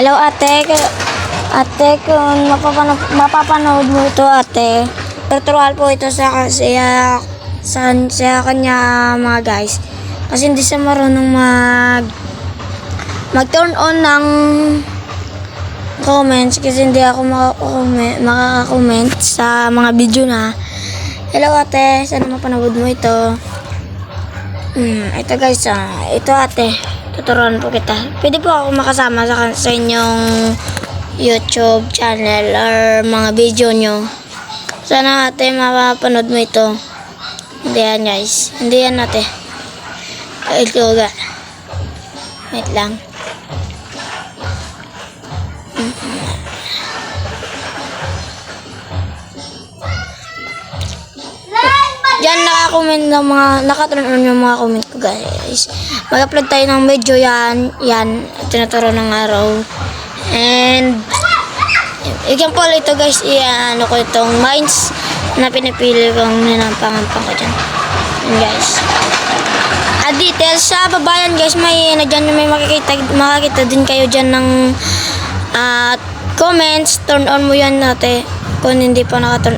Hello ate, ate kung mapapanood mo ito ate, tutorial po ito sa kanya mga guys. Kasi hindi siya marunong mag turn on ng comments kasi hindi ako makaka-comment sa mga video na. Hello ate, sana mapanood mo ito. Ito guys, ito ate, tuturuan po kita. Pwede po ako makasama sa inyong YouTube channel or mga video nyo. Sana ate mapapanood mo ito. Hindi yan guys, hindi yan ate. Ito ga. Wait lang. Diyan naka-comment ng mga, naka-turn on yung mga comment ko guys. Mag-upload tayo ng video yan, tinuturo ng araw. And, again po ito guys, ano ko itong mines na pinipili kong ninampang-ampang ko dyan. Yan guys. Details sa babayan guys, may dyan may makikita din kayo dyan ng comments. Turn on mo yan natin kung hindi pa naka-turn